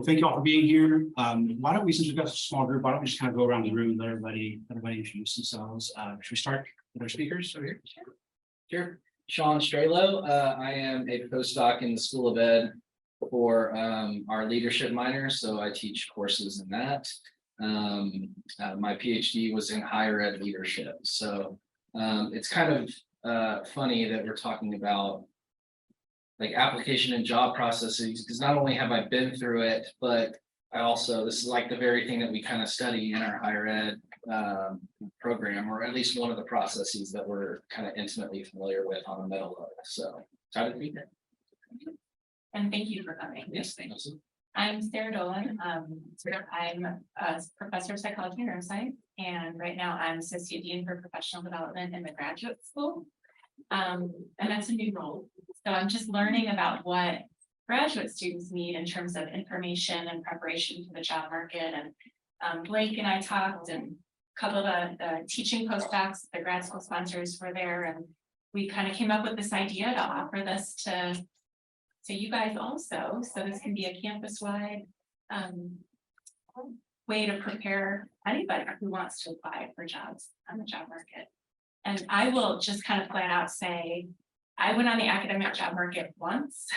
Well, thank you all for being here. Why don't we, since we've got a small group, why don't we just kind of go around the room and let everybody introduce themselves. Should we start with our speakers over here? Sure. Sean Strelo. I am a postdoc in the School of Ed for our leadership minor, so I teach courses in that. My PhD was in higher ed leadership, so it's kind of funny that we're talking about like application and job processes, because not only have I been through it, but I also, this is like the very thing that we kind of study in our higher ed program, or at least one of the processes that we're kind of intimately familiar with on a meta level. So excited to be here. And thank you for coming. Yes, thank you. I'm Sarah Dolan. I'm a professor of psychology and neuroscience, and right now I'm associate dean for professional development in the graduate school. And that's a new role. So I'm just learning about what graduate students need in terms of information and preparation for the job market. And Blake and I talked, and a couple of the teaching postdocs, the grad school sponsors were there, and we kind of came up with this idea to offer this to you guys also. So this can be a campus-wide way to prepare anybody who wants to apply for jobs on the job market. And I will just kind of flat out say, I went on the academic job market once.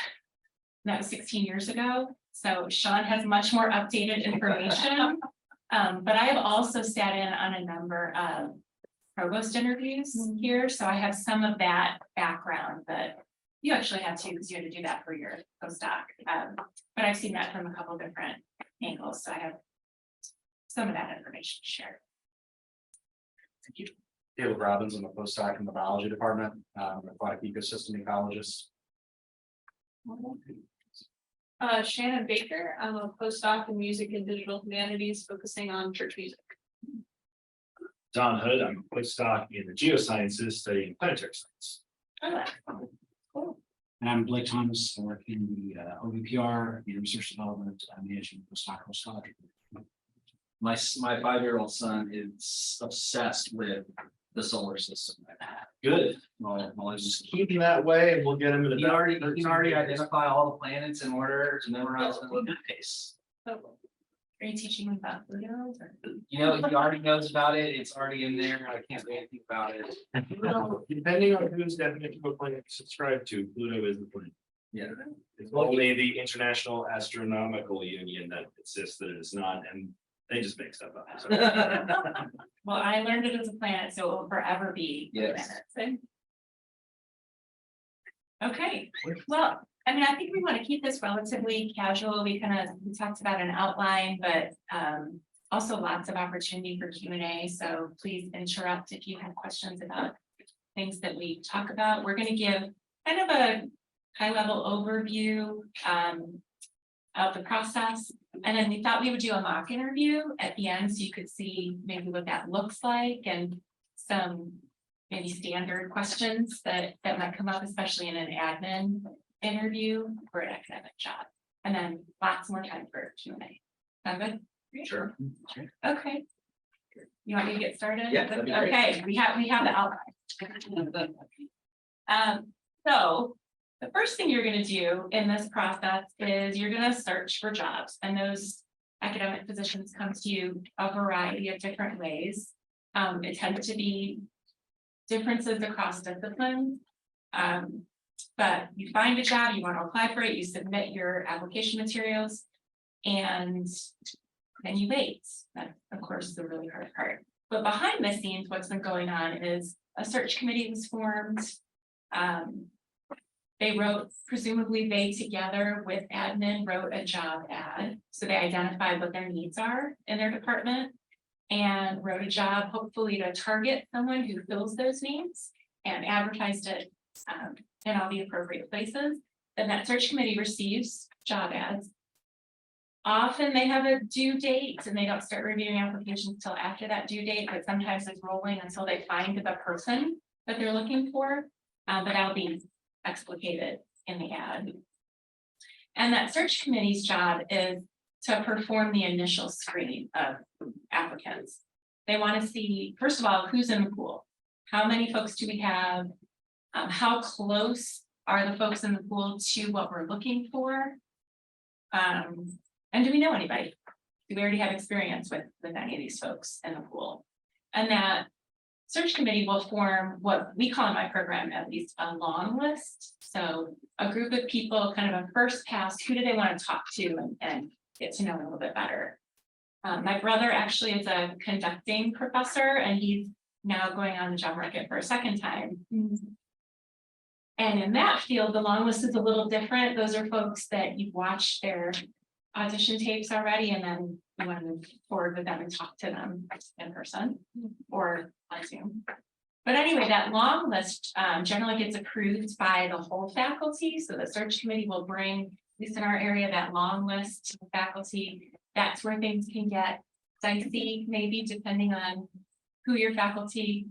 That was 16 years ago. So Sean has much more updated information. But I have also sat in on a number of provost interviews here. So I have some of that background that you actually had to, because you had to do that for your postdoc. But I've seen that from a couple different angles. So I have some of that information to share. Thank you. Caleb Robbins, I'm a postdoc in the biology department, aquatic ecosystem ecologist. Shannon Baker. I'm a postdoc in music and digital humanities, focusing on church music. Don Hood, I'm a postdoc in the geosciences studying planetary science. Oh, cool. And I'm Blake Thomas, I work in the OVPR, the research development, managing postdoctoral scholarship. My 5-year-old son is obsessed with the solar system. Good. Well, Just keep him that way and we'll get him in he can already identify all the planets in order to memorize them. Nice. Are you teaching them about Pluto? You know, he already knows about it. It's already in there. I can't say anything about it. Depending on whose definition of a planet you subscribe to, Pluto is the planet. Yeah. It's only the International Astronomical Union that insists that it is not, and they just make stuff up. So. Well, I learned it as a planet, so it will forever be a Yes. planet. Okay, well, I mean, I think we want to keep this relatively casual. We talked about an outline, but also lots of opportunity for Q&A. So please interrupt if you have questions about things that we talk about. We're going to give kind of a high-level overview of the process. And then we thought we would do a mock interview at the end, so you could see maybe what that looks like and some maybe standard questions that might come up, especially in an admin interview for an academic job. And then lots more time for Q&A. Sound good? Sure. Okay. You want me to get started? Yeah, that'd be great. Okay, we have the outline. So the first thing you're going to do in this process is you're going to search for jobs, and those academic positions come to you a variety of different ways. It tends to be differences across disciplines. But you find a job, you want to apply for it, you submit your application materials, and then you wait. That's, of course, the really hard part. But behind the scenes, what's been going on is a search committee was formed. They wrote, presumably they together with admin wrote a job ad. So they identified what their needs are in their department and wrote a job, hopefully to target someone who fills those needs, and advertised it in all the appropriate places. Then that search committee receives job ads. Often they have a due date and they don't start reviewing applications until after that due date, but sometimes it's rolling until they find the person that they're looking for. But that'll be explicated in the ad. And that search committee's job is to perform the initial screening of applicants. They want to see, first of all, who's in the pool. How many folks do we have? How close are the folks in the pool to what we're looking for? And And do we know anybody? Do we already have experience with any of these folks in the pool? And that search committee will form what we call in my program at least a long list. So a group of people, kind of a first pass, who do they want to talk to and get to know a little bit better. My brother actually is a conducting professor and he's now going on the job market for a second time. And in that field, the long list is a little different. Those are folks that you've watched their audition tapes already, and then you want to move forward with them and talk to them in person or on Zoom. But anyway, that long list generally gets approved by the whole faculty. So the search committee will bring, at least in our area, that long list to the faculty. That's where things can get dicey, maybe depending on who the faculty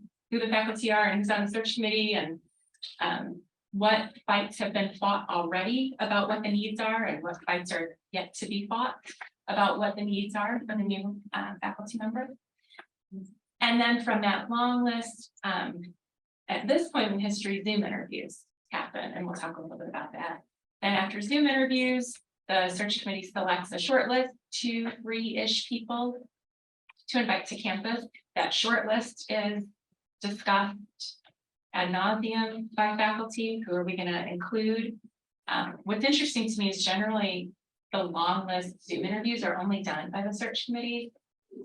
are and who's on the search committee, and what fights have been fought already about what the needs are and what fights are yet to be fought about what the needs are for the new faculty member. And then from that long list, at this point in history, Zoom interviews happen, and we'll talk a little bit about that. And after Zoom interviews, the search committee selects a short list, 2-3-ish people to invite to campus. That short list is discussed ad nauseum by faculty. Who are we going to include? What's interesting to me is generally the long list Zoom interviews are only done by the search committee.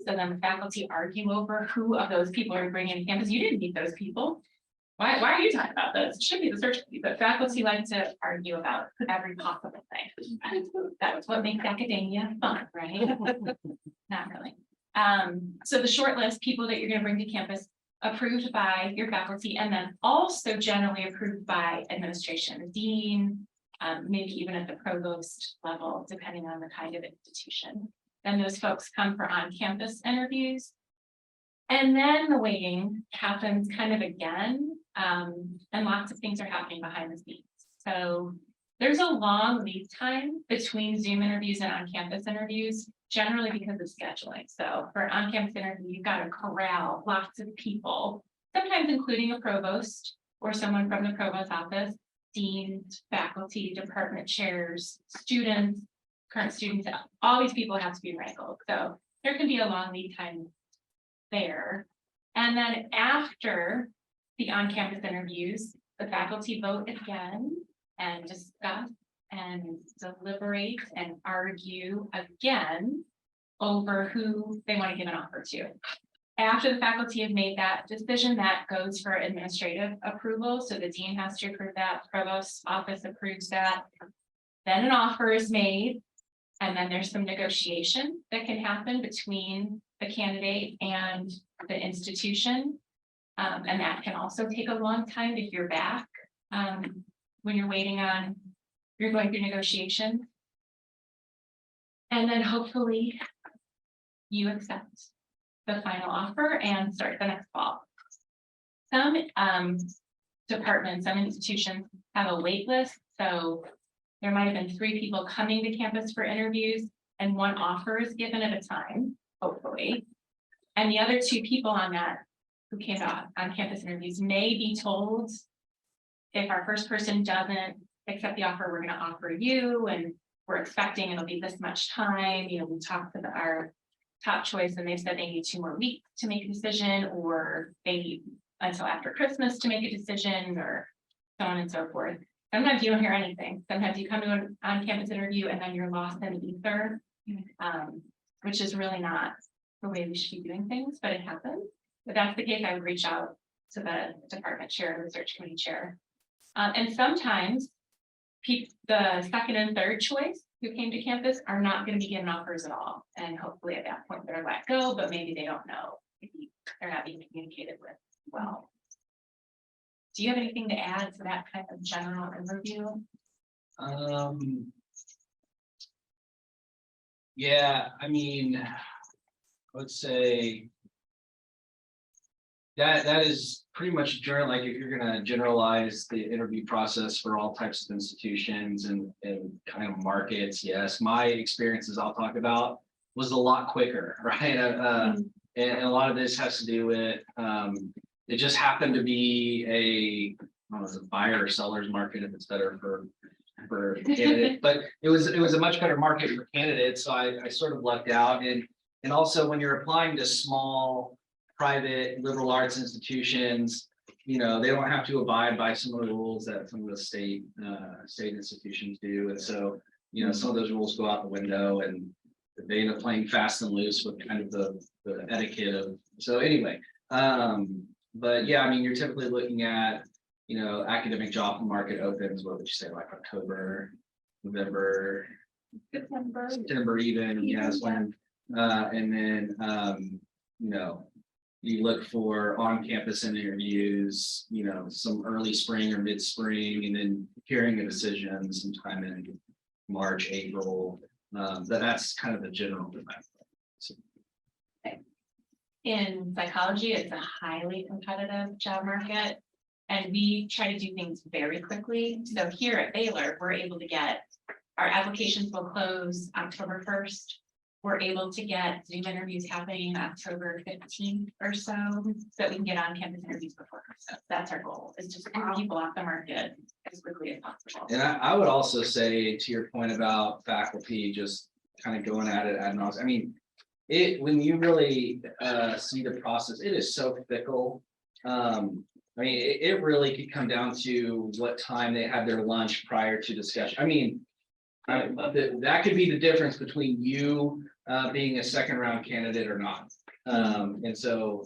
So then the faculty argue over who of those people are bringing to campus. You didn't meet those people. Why are you talking about this? It should be the search committee, but faculty like to argue about every possible thing. That's what makes academia fun, right? Not really. So the short list, people that you're going to bring to campus, approved by your faculty, and then also generally approved by administration, the dean, maybe even at the provost level, depending on the kind of institution. Then those folks come for on-campus interviews. And then the waiting happens kind of again, and lots of things are happening behind the scenes. So there's a long lead time between Zoom interviews and on-campus interviews, generally because of scheduling. So for an on-campus interview, you've got to corral lots of people, sometimes including a provost or someone from the provost office, deans, faculty, department chairs, students, current students. All these people have to be wrangled. So there can be a long lead time there. And then after the on-campus interviews, the faculty vote again and discuss and deliberate and argue again over who they want to give an offer to. After the faculty have made that decision, that goes for administrative approval. So the dean has to approve that, provost office approves that. Then an offer is made, and then there's some negotiation that can happen between the candidate and the institution. And that can also take a long time to hear back when you're waiting on, you're going through negotiation. And then hopefully you accept the final offer and start the next fall. Some departments, some institutions have a wait list. So there might have been 3 people coming to campus for interviews and 1 offer is given at a time, hopefully. And the other 2 people on that who came out on campus interviews may be told, if our first person doesn't accept the offer, we're going to offer you, and we're expecting it'll be this much time. You know, we talked to our top choice and they've said they need 2 more weeks to make a decision, or they need until after Christmas to make a decision, or so on and so forth. Sometimes you don't hear anything. Sometimes you come to an on-campus interview and then you're lost in the ether, which is really not the way we should be doing things, but it happens. If that's the case, I would reach out to the department chair, the search committee chair. And sometimes the second and third choice who came to campus are not going to be given offers at all. And hopefully at that point they're let go, but maybe they don't know. Maybe they're not being communicated with well. Do you have anything to add to that kind of general overview? Yeah, I mean, I would say that is pretty much general. Like if you're going to generalize the interview process for all types of institutions and kind of markets, yes, my experiences I'll talk about was a lot quicker, right? And a lot of this has to do with it just happened to be a buyer or seller's market, if it's better for for candidates, but it was a much better market for candidates, so I sort of lucked out. And also when you're applying to small, private liberal arts institutions, you know, they don't have to abide by some of the rules that some of the state institutions do. And so, you know, some of those rules go out the window and they end up playing fast and loose with kind of the etiquette of, so anyway. But yeah, I mean, you're typically looking at, you know, academic job market opens, what would you say, like October, November, September even, yeah, is when, and then, you know, you look for on-campus interviews, you know, some early spring or mid-spring, and then hearing a decision sometime in March, April. That's kind of the general demand. So, In psychology, it's a highly competitive job market. And we try to do things very quickly. So here at Baylor, we're able to get, our applications will close October 1st. We're able to get Zoom interviews happening October 15th or so that we can get on campus interviews before. So that's our goal, is just get people off the market as quickly as possible. and I would also say, to your point about faculty, just kind of going at it ad nauseam. I mean, when you really see the process, it is so fickle. I mean, it really could come down to what time they had their lunch prior to discussion. I mean, that could be the difference between you being a second round candidate or not. And so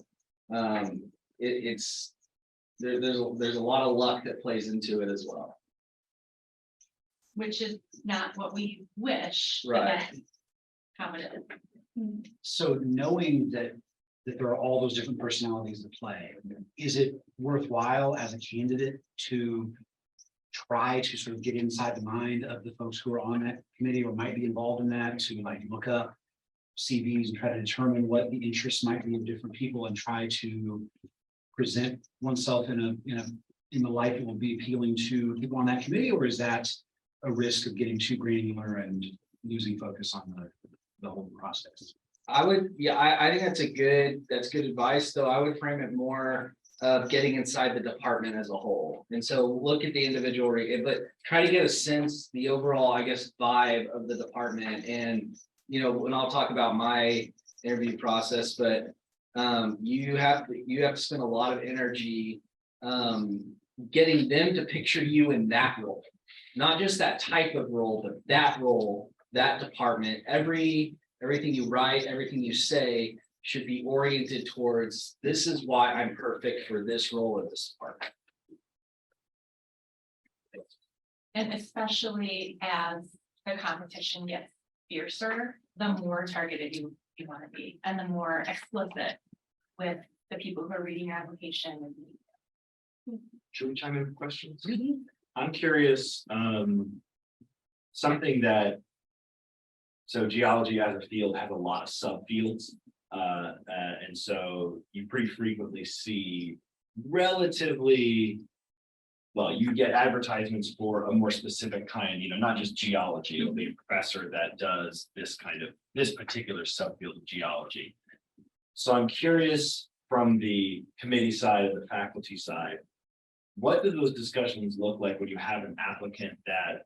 there's a lot of luck that plays into it as well. Which is not what we wish. Right. But that's how it is. So knowing that there are all those different personalities at play, is it worthwhile as a candidate to try to sort of get inside the mind of the folks who are on that committee or might be involved in that, to like look up CVs and try to determine what the interests might be of different people and try to present oneself in the light that will be appealing to people on that committee? Or is that a risk of getting too granular and losing focus on the whole process? I think that's good advice, though. I would frame it more of getting inside the department as a whole. And so look at the individual, but try to get a sense, the overall, I guess, vibe of the department. And, you know, and I'll talk about my interview process, but you have to spend a lot of energy getting them to picture you in that role, not just that type of role, but that role, that department. Everything you write, everything you say should be oriented towards, this is why I'm perfect for this role in this department. And especially as the competition gets fiercer, the more targeted you want to be, and the more explicit with the people who are reading your application. Should we chime in with questions? I'm curious, something that, so geology as a field has a lot of subfields. And so you pretty frequently see relatively, well, you get advertisements for a more specific kind, you know, not just geology. It'll be a professor that does this particular subfield of geology. So I'm curious, from the committee side and the faculty side, what do those discussions look like when you have an applicant that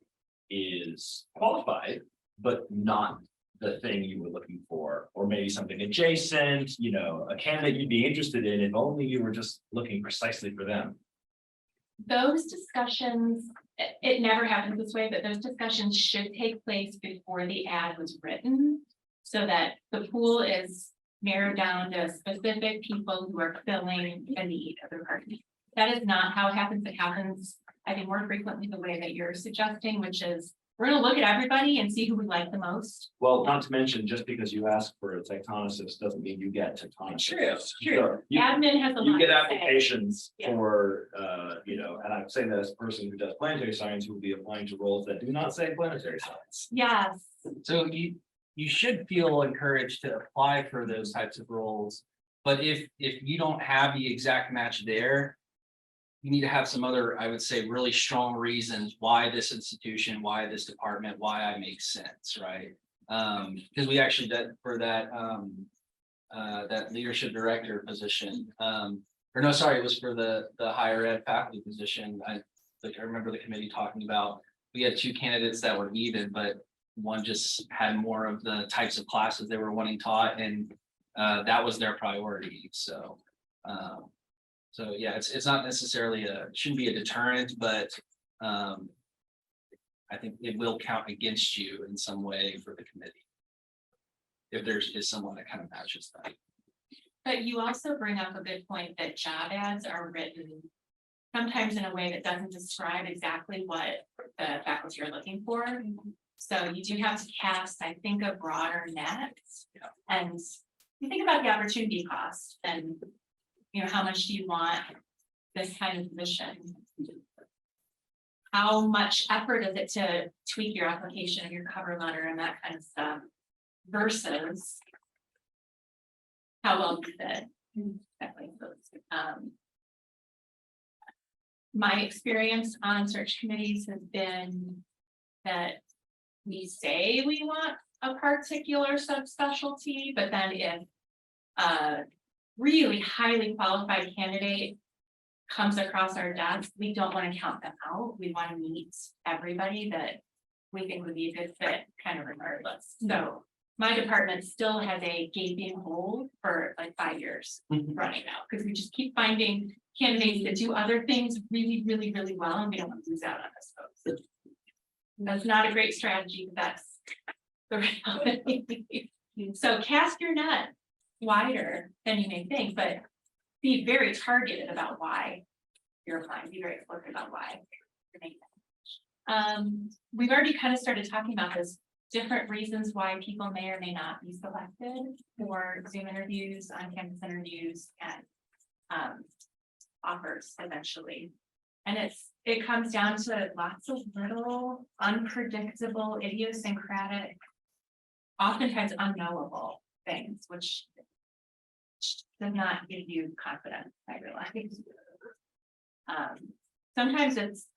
is qualified, but not the thing you were looking for, or maybe something adjacent, you know, a candidate you'd be interested in if only you were just looking precisely for them? Those discussions, it never happens this way, but those discussions should take place before the ad was written, so that the pool is narrowed down to specific people who are filling a need of the department. That is not how it happens. It happens, I think, more frequently the way that you're suggesting, which is we're going to look at everybody and see who we like the most. Well, not to mention, just because you ask for a tectonicist doesn't mean you get tectonicist. True. So you, Admin has a lot you get to say. applications Yeah. for, you know, and I'm saying that as a person who does planetary science, who will be applying to roles that do not say planetary science. Yes. So you should feel encouraged to apply for those types of roles. But if you don't have the exact match there, you need to have some other, I would say, really strong reasons why this institution, why this department, why I make sense, right? Because we actually did for that that leadership director position, or no, sorry, it was for the higher ed faculty position. I remember the committee talking about we had two candidates that were even, but one just had more of the types of classes they were wanting taught, and that was their priority. So, so yeah, it's not necessarily shouldn't be a deterrent, but I think it will count against you in some way for the committee. If is someone that kind of matches that. But you also bring up a good point that job ads are written sometimes in a way that doesn't describe exactly what the faculty are looking for. So you do have to cast, I think, a broader net. And you think about the opportunity cost and, you know, how much do you want this kind of position? How much effort is it to tweak your application and your cover letter and that kind of stuff versus how well you fit? Exactly. My experience on search committees has been that we say we want a particular subspecialty, but then if a really highly qualified candidate comes across our desk, we don't want to count them out. We want to meet everybody that we think would be a good fit, kind of regardless. So my department still has a gaping hole for like 5 years running now, because we just keep finding candidates that do other things really, really, really well, and we don't want to lose out on those folks. That's not a great strategy, but that's the reality. So cast your net wider than you may think, but be very targeted about why you're applying. Be very explicit about why you're making that. We've already kind of started talking about this, different reasons why people may or may not be selected for Zoom interviews, on-campus interviews, and offers eventually. And it comes down to lots of little unpredictable, idiosyncratic, oftentimes unknowable things, which does not give you confidence, I realize. Sometimes it's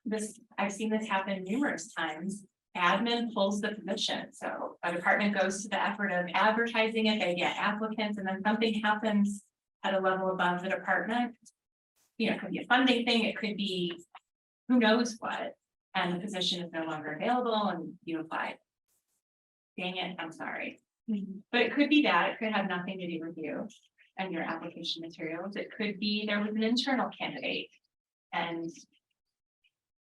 this, I've seen this happen numerous times. Admin pulls the position. So a department goes to the effort of advertising it, they get applicants, and then something happens at a level above the department. You know, it could be a funding thing, it could be who knows what, and the position is no longer available and you apply. Dang it, I'm sorry. But it could be that, it could have nothing to do with you and your application materials. It could be there was an internal candidate, and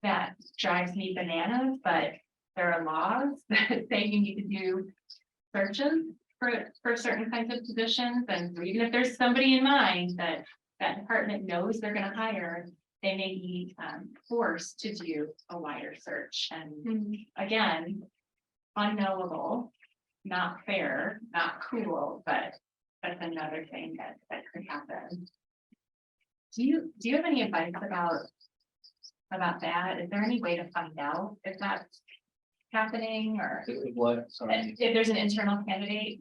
that drives me bananas, but there are laws that say you need to do searches for certain kinds of positions, and even if there's somebody in mind that that department knows they're going to hire, they may be forced to do a wider search. And again, unknowable, not fair, not cool, but that's another thing that could happen. Do you have any advice about that? Is there any way to find out if that's happening, or What? Sorry. if there's an internal candidate?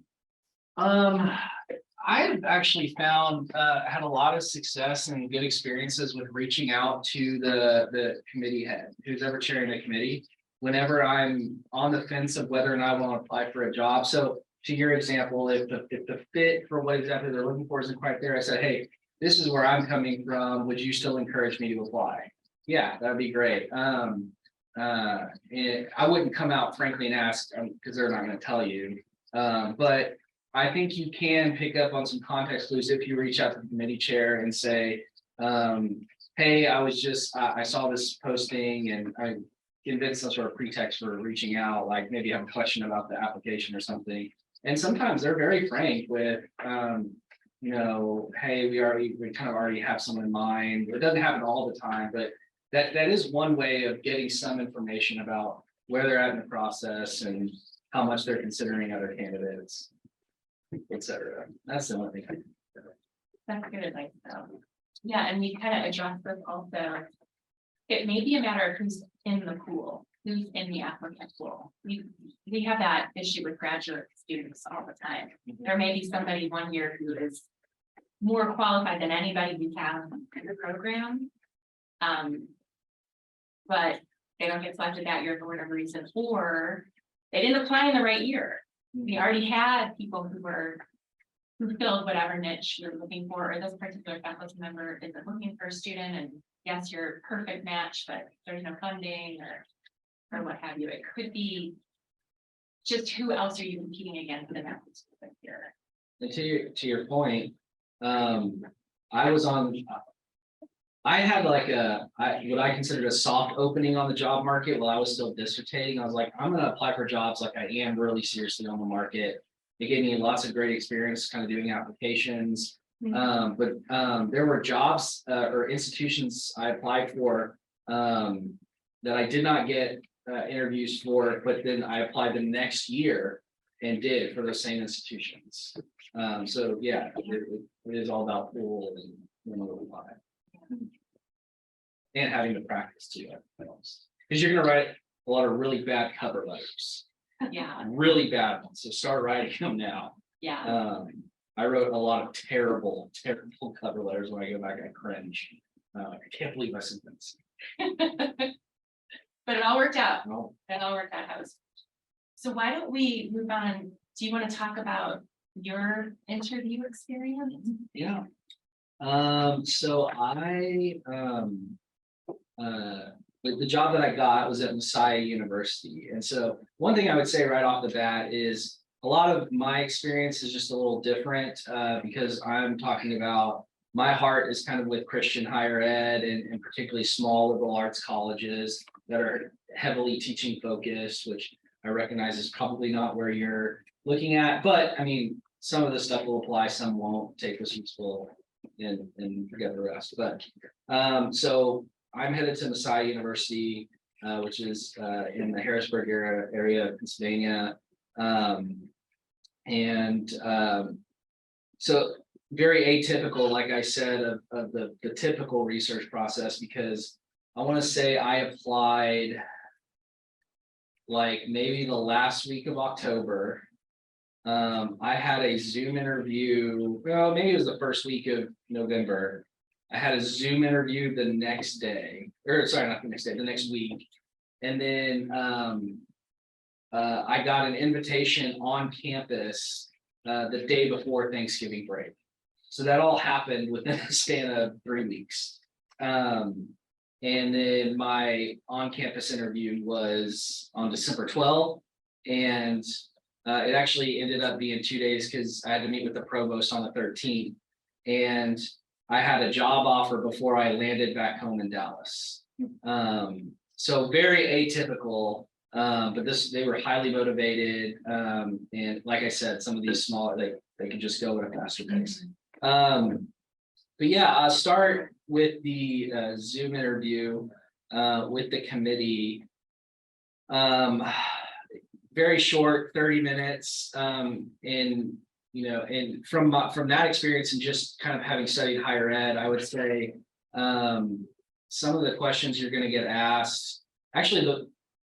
I've actually found had a lot of success and good experiences with reaching out to the committee head who's ever chairing the committee whenever I'm on the fence of whether or not I want to apply for a job. So to your example, if the fit for what exactly they're looking for isn't quite there, I said, hey, this is where I'm coming from. Would you still encourage me to apply? Yeah, that'd be great. And I wouldn't come out frankly and ask because they're not going to tell you. But I think you can pick up on some context clues if you reach out to the committee chair and say, hey, I saw this posting and I invent some sort of pretext for reaching out, like maybe have a question about the application or something. And sometimes they're very frank with, you know, hey, we kind of already have someone in mind. It doesn't happen all the time, but that is one way of getting some information about where they're at in the process and how much they're considering other candidates, etc. That's the only thing I can do. That's good advice, though. Yeah, and we kind of address this also. It may be a matter of who's in the pool, who's in the applicant pool. We have that issue with graduate students all the time. There may be somebody one year who is more qualified than anybody we have in the program. But they don't get selected that year for whatever reason, or they didn't apply in the right year. We already had people who were who filled whatever niche you're looking for, or this particular faculty member isn't looking for a student, and yes, you're a perfect match, but there's no funding or what have you. It could be just who else are you competing against in that specific year? And to your point, I was on. I had like what I considered a soft opening on the job market while I was still dissertating. I was like, I'm gonna apply for jobs like I am really seriously on the market. It gave me lots of great experience kind of doing applications. But there were jobs or institutions I applied for that I did not get interviews for, but then I applied the next year and did for those same institutions. So yeah, it is all about pool and apply. And having to practice too, because you're gonna write a lot of really bad cover letters, Yeah, really bad ones. So start writing them now. yeah. I wrote a lot of terrible cover letters. When I go back, I cringe. I can't believe I sent this. But it all worked out. No, It all worked out. So why don't we move on? Do you want to talk about your interview experience? yeah. So I the job that I got was at Messiah University. And so one thing I would say right off the bat is a lot of my experience is just a little different because I'm talking about my heart is kind of with Christian higher ed and particularly small liberal arts colleges that are heavily teaching focused, which I recognize is probably not where you're looking at. But I mean, some of this stuff will apply, some won't. Take this useful and forget the rest. But so I'm headed to Messiah University, which is in the Harrisburg area of Pennsylvania. So very atypical, like I said, of the typical research process, because I want to say I applied like maybe the last week of October. I had a Zoom interview, well, maybe it was the first week of November. I had a Zoom interview the next day, or sorry, not the next day, the next week. And then I got an invitation on campus the day before Thanksgiving break. So that all happened within a span of 3 weeks. And then my on-campus interview was on December 12th. And it actually ended up being 2 days because I had to meet with the provost on the 13th. And I had a job offer before I landed back home in Dallas. So very atypical, but they were highly motivated. And like I said, some of these smaller, they could just go at a faster pace. But yeah, I'll start with the Zoom interview with the committee. Very short, 30 minutes. And from that experience and just kind of having studied higher ed, I would say some of the questions you're going to get asked. Actually,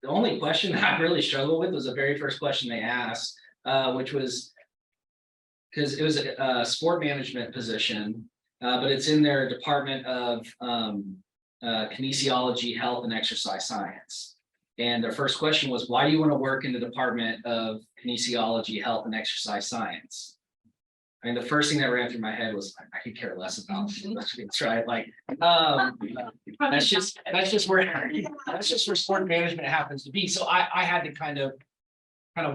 the only question that I really struggled with was the very first question they asked, which was because it was a sport management position, but it's in their department of kinesiology, health, and exercise science. And their first question was, why do you want to work in the department of kinesiology, health, and exercise science? I mean, the first thing that ran through my head was, I could care less about things, right? Like, that's just where sport management happens to be. So I had to kind of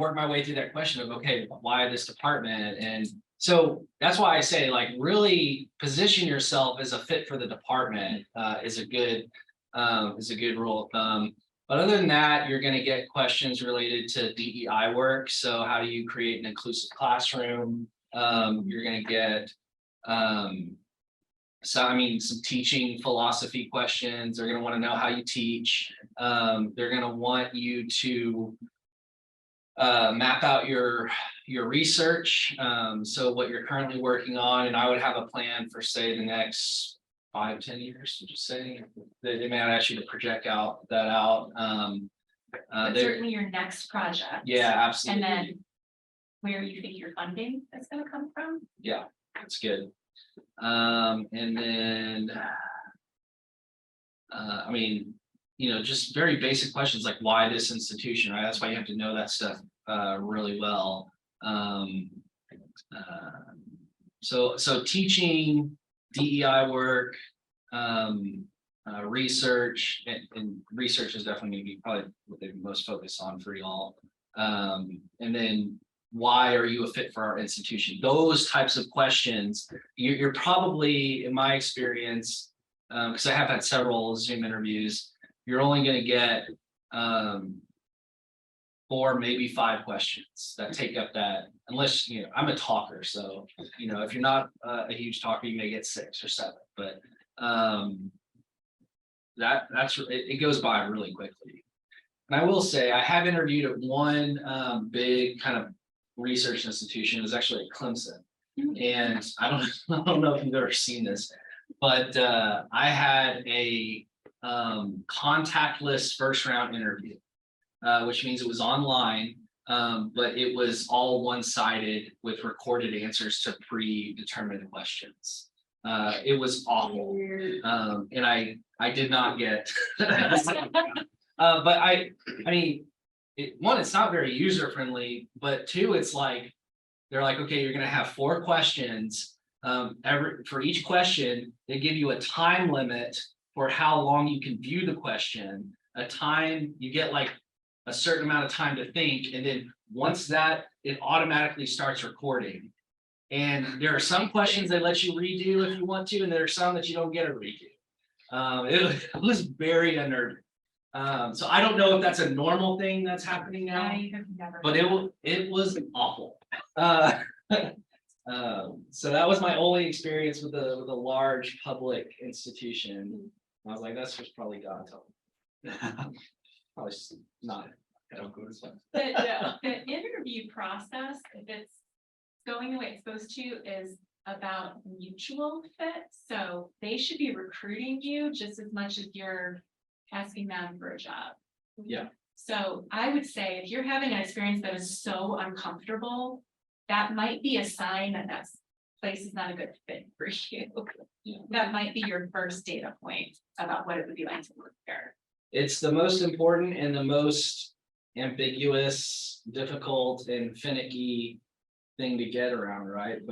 work my way through that question of, okay, why this department? And so that's why I say, like, really position yourself as a fit for the department is a good rule of thumb. But other than that, you're going to get questions related to DEI work. So how do you create an inclusive classroom? You're going to get some teaching philosophy questions. They're going to want to know how you teach. They're going to want you to map out your research. So what you're currently working on, and I would have a plan for, say, the next 5-10 years, to just say they may not ask you to project that out. But certainly your next project. Yeah, absolutely. And then where you think your funding is going to come from. Yeah, that's good. And then, I mean, just very basic questions like why this institution, right? That's why you have to know that stuff really well. So teaching, DEI work, research, and research is definitely gonna be probably what they're most focused on for y'all. And then why are you a fit for our institution? Those types of questions, you're probably, in my experience, because I have had several Zoom interviews, you're only gonna get 4, maybe 5 questions that take up that, unless, I'm a talker, so, if you're not a huge talker, you may get 6 or 7, but it goes by really quickly. And I will say, I have interviewed at one big kind of research institution. It was actually at Clemson. And I don't know if you've ever seen this, but I had a contactless first round interview, which means it was online, but it was all one-sided with recorded answers to predetermined questions. It was awful, and I did not get. But I mean, one, it's not very user friendly, but 2, it's like they're like, okay, you're gonna have 4 questions. For each question, they give you a time limit for how long you can view the question. You get like a certain amount of time to think, and then once that, it automatically starts recording. And there are some questions they let you redo if you want to, and there are some that you don't get a redo. It was very unnerving. So I don't know if that's a normal thing that's happening now, I have never. but it was awful. So that was my only experience with a large public institution. I was like, that's just probably God telling me. Probably not. I don't go to school. The interview process, if it's going the way it's supposed to, is about mutual fit. So they should be recruiting you just as much as you're asking them for a job. Yeah. So I would say if you're having an experience that is so uncomfortable, that might be a sign that that place is not a good fit for you. That might be your first data point about what it would be like to work there. It's the most important and the most ambiguous, difficult, and finicky thing to get around, right?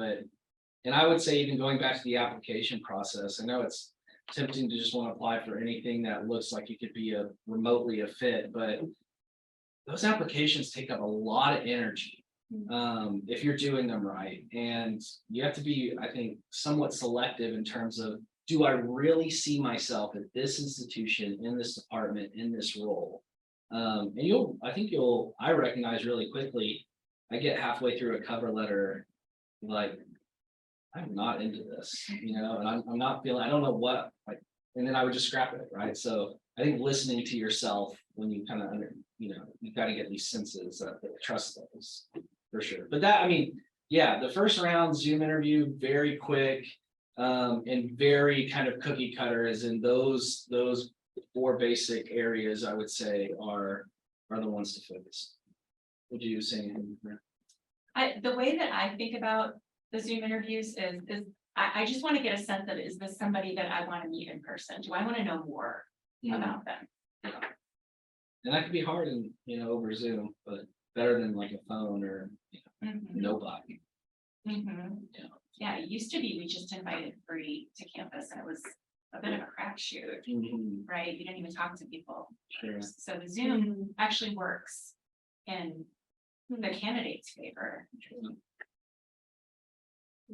And I would say, even going back to the application process, I know it's tempting to just want to apply for anything that looks like you could be remotely a fit, but those applications take up a lot of energy if you're doing them right. And you have to be, I think, somewhat selective in terms of, do I really see myself at this institution, in this department, in this role? And I recognize really quickly, I get halfway through a cover letter, like, I'm not into this, and I'm not feeling, I don't know what, and then I would just scrap it, right? So I think listening to yourself when you kind of you've got to get these senses that trust those for sure. But the first round Zoom interview, very quick, and very kind of cookie cutter, as in those 4 basic areas, I would say are the ones to focus. Would you say anything? The way that I think about the Zoom interviews is I just want to get a sense of, is this somebody that I want to meet in person? Do I want to know more about them? And that could be hard over Zoom, but better than like a phone or nobody. Yeah, it used to be we just invited free to campus, and it was a bit of a crapshoot, right? You didn't even talk to people. Sure. So the Zoom actually works in the candidate's favor.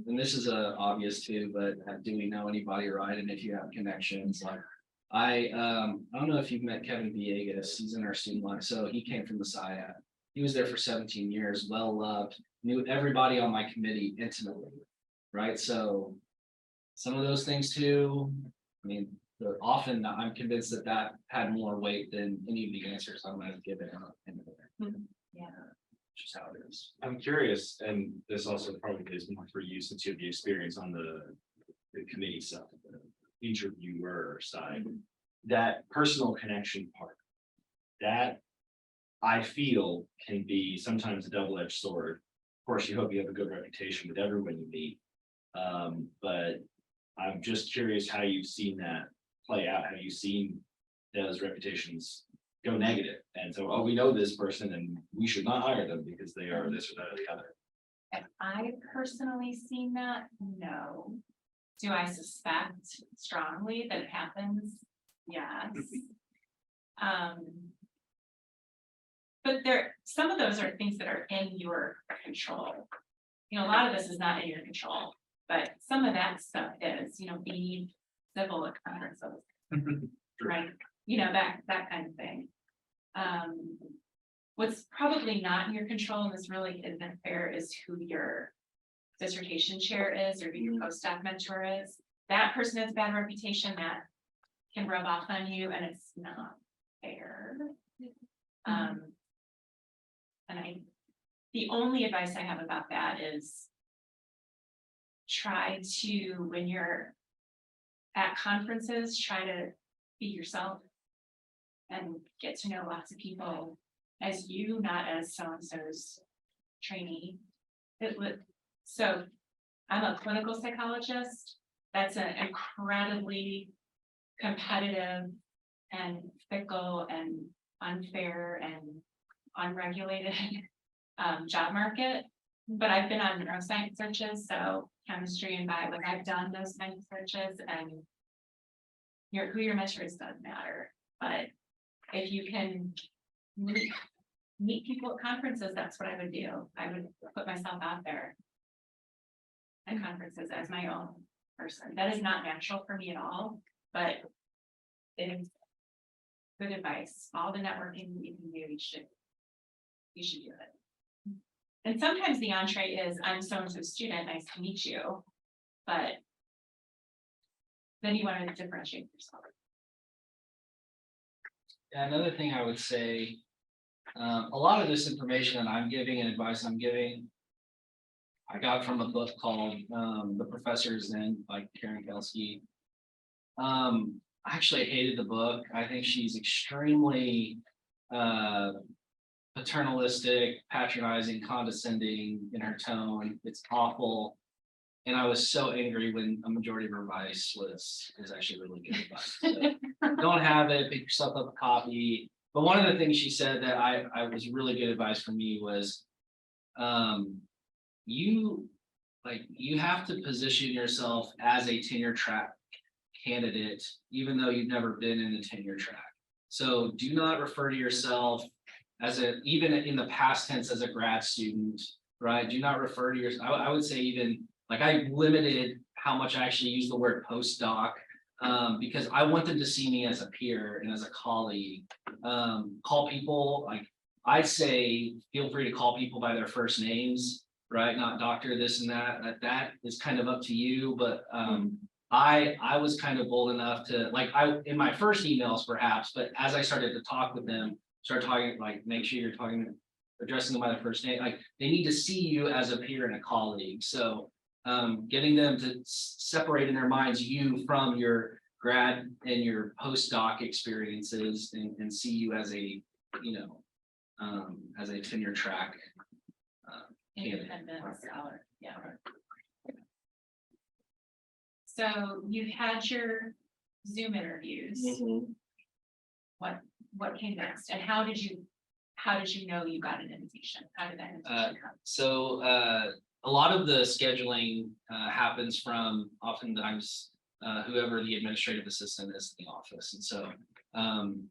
And this is obvious too, but do we know anybody, right? And if you have connections, like I don't know if you've met Kevin Villegas. He's in our student life, so he came from the SIAD. He was there for 17 years, well loved, knew everybody on my committee intimately, right? So some of those things too. I mean, often I'm convinced that had more weight than any of the answers I might have given. Yeah. Just how it is. I'm curious, and this also probably is more for you since you have the experience on the committee side, the interviewer side, that personal connection part, that I feel can be sometimes a double-edged sword. Of course, you hope you have a good reputation with everyone you meet. But I'm just curious how you've seen that play out. Have you seen those reputations go negative? And so, we know this person and we should not hire them because they are this or that or the other. Have I personally seen that? No. Do I suspect strongly that it happens? Yes. But some of those are things that are in your control. You know, a lot of this is not in your control, but some of that stuff is, be civil at conferences. Right, that kind of thing. What's probably not in your control, and this really isn't fair, is who your dissertation chair is or who your postdoc mentor is. That person has a bad reputation that can rub off on you, and it's not fair. The only advice I have about that is try to, when you're at conferences, try to be yourself and get to know lots of people as you, not as so-and-so's trainee. So I'm a clinical psychologist. That's an incredibly competitive and fickle and unfair and unregulated job market. But I've been on neuroscience searches, so chemistry and bio, like I've done those kinds of searches, and who your mentor is doesn't matter. But if you can meet people at conferences, that's what I would do. I would put myself out there at conferences as my own person. That is not natural for me at all, but it is good advice. All the networking you can do, you should do it. And sometimes the entree is, I'm so-and-so student, nice to meet you. But then you want to differentiate yourself. Another thing I would say, a lot of this information that I'm giving and advice I'm giving, I got from a book called The Professor's Zen by Karen Kelsey. I actually hated the book. I think she's extremely paternalistic, patronizing, condescending in her tone. It's awful. And I was so angry when a majority of her advice was actually really good advice. So don't have it, pick yourself up a copy. But one of the things she said that I was really good advice for me was you have to position yourself as a tenure track candidate, even though you've never been in a tenure track. So do not refer to yourself as even in the past tense as a grad student, right? Do not refer to yourself. I would say even like I limited how much I actually use the word postdoc because I want them to see me as a peer and as a colleague. Call people, like I say, feel free to call people by their first names, right? Not doctor, this and that. That is kind of up to you. But I was kind of bold enough to in my first emails perhaps, but as I started to talk with them, start talking, like make sure you're addressing them by their first name. Like they need to see you as a peer and a colleague. So getting them to separate in their minds you from your grad and your postdoc experiences and see you as a, as a tenure track Independent scholar, yeah. So you've had your Zoom interviews. What came next, and how did you know you got an invitation? How did that invitation come? So a lot of the scheduling happens from oftentimes whoever the administrative assistant is in the office. And so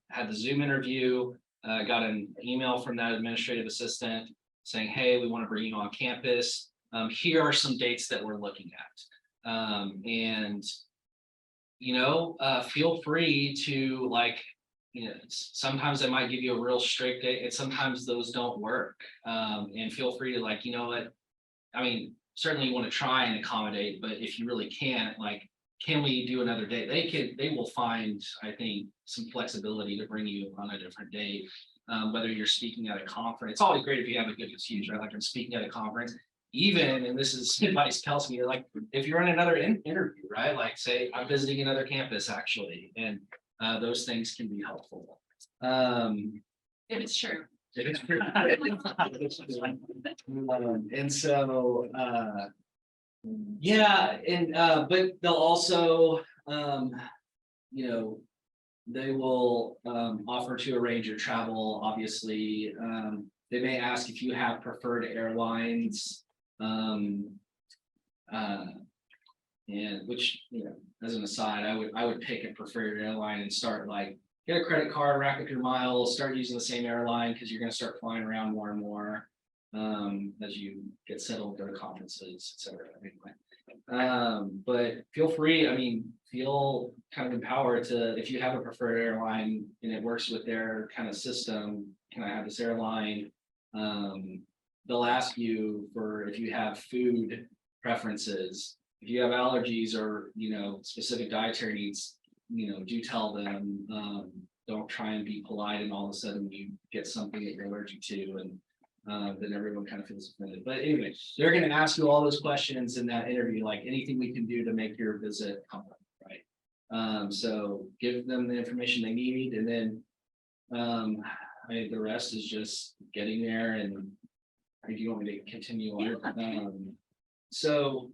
had the Zoom interview, got an email from that administrative assistant saying, hey, we want to bring you on campus. Here are some dates that we're looking at. And, feel free to sometimes they might give you a real strict date and sometimes those don't work. And feel free to certainly you want to try and accommodate, but if you really can't, can we do another date? They will find, I think, some flexibility to bring you on a different date. Whether you're speaking at a conference, it's always great if you have a good excuse, right? Like I'm speaking at a conference, even, and this is advice tells me, if you're in another interview, right? Like say I'm visiting another campus actually, and those things can be helpful. If it's true. If it's true. And so, yeah, and but they'll also, they will offer to arrange your travel. Obviously, they may ask if you have preferred airlines. Um, and which, you know, as an aside, I would pick a preferred airline and start like, get a credit card, rack up your miles, start using the same airline, because you're gonna start flying around more and more. As you get settled, go to conferences, et cetera. Anyway. But feel free, I mean, feel kind of empowered to, if you have a preferred airline and it works with their kind of system, can I have this airline? They'll ask you for if you have food preferences, if you have allergies or, you know, specific dietary needs, you know, do tell them. Don't try and be polite and all of a sudden you get something that you're allergic to, and then everyone kind of feels offended. But anyway, they're going to ask you all those questions in that interview, like anything we can do to make your visit comfortable, right? So give them the information they need, and then the rest is just getting there. And if you want me to continue on, so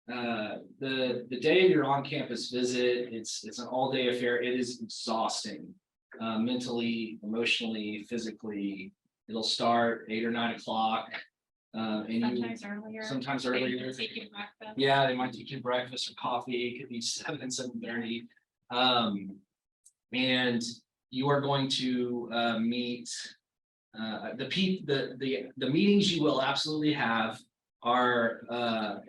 the day of your on-campus visit, it's an all-day affair. It is exhausting, mentally, emotionally, physically. It'll start 8 or 9 o'clock. And Sometimes earlier. sometimes They earlier. can take you breakfast. Yeah, they might take you breakfast or coffee. It could be 7 and 7:30. And you are going to meet the meetings you will absolutely have are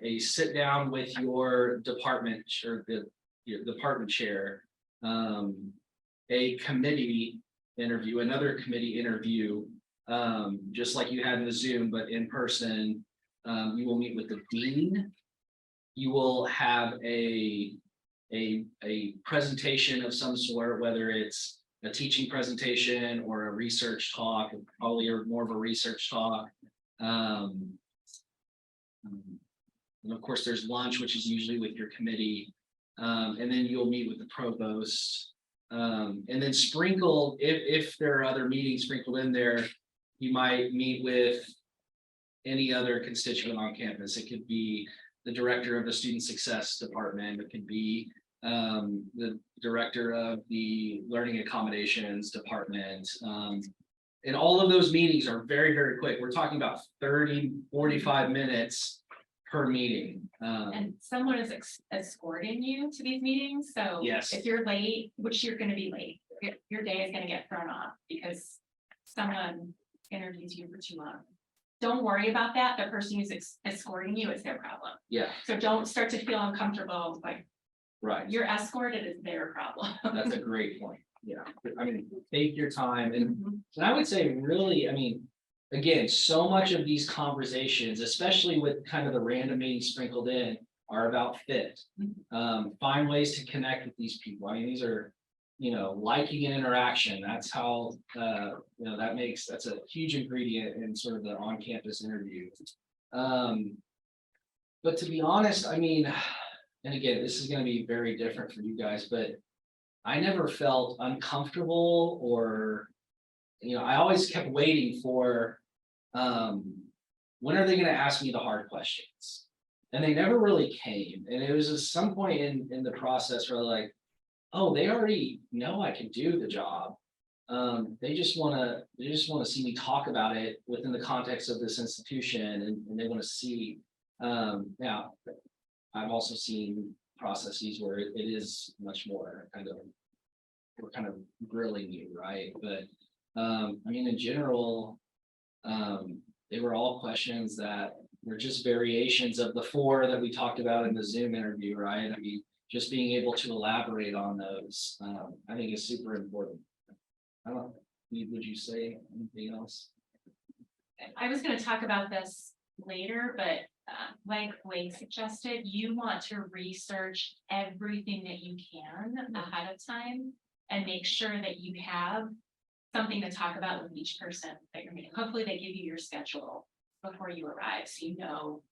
a sit down with your department or your department chair, a committee interview, another committee interview, just like you had in the Zoom, but in person. You will meet with the dean. You will have a presentation of some sort, whether it's a teaching presentation or a research talk, probably more of a research talk. And of course, there's lunch, which is usually with your committee. And then you'll meet with the provost. And then sprinkled, if there are other meetings sprinkled in there, you might meet with any other constituent on campus. It could be the director of the student success department. It could be the director of the learning accommodations department. And all of those meetings are very, very quick. We're talking about 30-45 minutes per meeting. And someone is escorting you to these meetings, so. Yes. If you're late, which you're gonna be late, your day is gonna get thrown off because someone interviews you for too long. Don't worry about that. The person who's escorting you, it's their problem. Yeah, So don't start to feel uncomfortable, like right. you're escorted is their problem. That's a great point. Yeah, I mean, take your time, and I would say really, I mean, again, so much of these conversations, especially with kind of the random meetings sprinkled in, are about fit. Find ways to connect with these people. I mean, these are, you know, liking and interaction. That's how, you know, that's a huge ingredient in sort of the on-campus interview. But to be honest, I mean, and again, this is going to be very different for you guys, but I never felt uncomfortable or, you know, I always kept waiting for, when are they going to ask me the hard questions? And they never really came. And it was at some point in the process where like, oh, they already know I can do the job. They just want to see me talk about it within the context of this institution, and they want to see. Now, I've also seen processes where it is much more we're kind of grilling you, right? But I mean, in general, they were all questions that were just variations of the 4 that we talked about in the Zoom interview, right? I mean, just being able to elaborate on those, I think is super important. I don't know, would you say anything else? I was gonna talk about this later, but like Blake suggested, you want to research everything that you can ahead of time and make sure that you have something to talk about with each person that you're meeting. Hopefully they give you your schedule before you arrive, so you know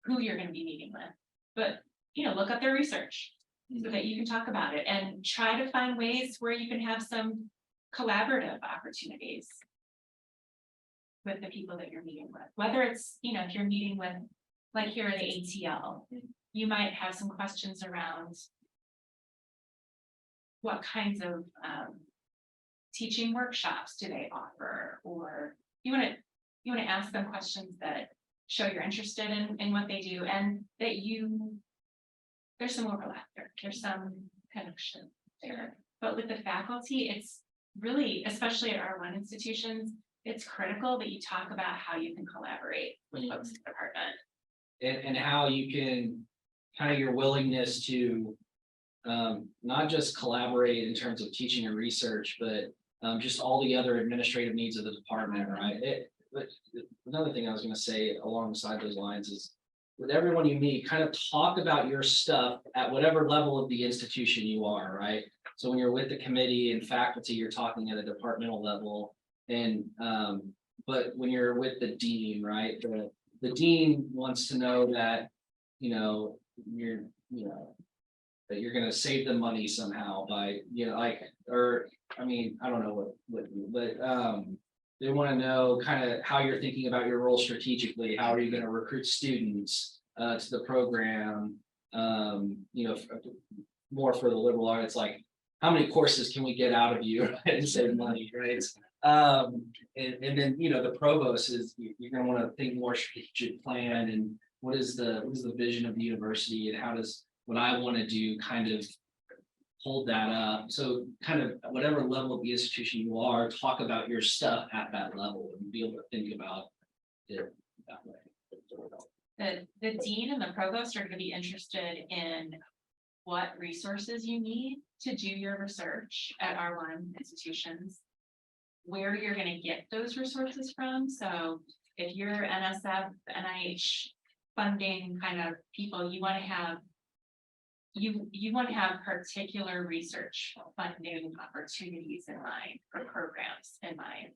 who you're gonna be meeting with. But, you know, look up their research so that you can talk about it and try to find ways where you can have some collaborative opportunities with the people that you're meeting with, whether it's, you know, if you're meeting with, like here at the ATL, you might have some questions around what kinds of teaching workshops do they offer, or you want to ask them questions that show you're interested in what they do and that there's some overlap there, there's some connection there. But with the faculty, it's really, especially at R1 institutions, it's critical that you talk about how you can collaborate with folks in the department. And how you can, kind of your willingness to not just collaborate in terms of teaching and research, but just all the other administrative needs of the department, right? But another thing I was gonna say alongside those lines is with everyone you meet, kind of talk about your stuff at whatever level of the institution you are, right? So when you're with the committee and faculty, you're talking at a departmental level. And but when you're with the dean, right, the dean wants to know that, that you're gonna save them money somehow by, like, or, I mean, I don't know but they want to know kind of how you're thinking about your role strategically. How are you going to recruit students to the program? More for the liberal arts, like how many courses can we get out of you and save money, right? And then the provost is you're going to want to think more strategic plan and what is the vision of the university and how does what I want to do kind of hold that up. So kind of whatever level of the institution you are, talk about your stuff at that level and be able to think about it that way. The dean and the provost are going to be interested in what resources you need to do your research at R1 institutions, where you're going to get those resources from. So if you're NSF, NIH funding kind of people, you want to have particular research funding opportunities in mind or programs in mind.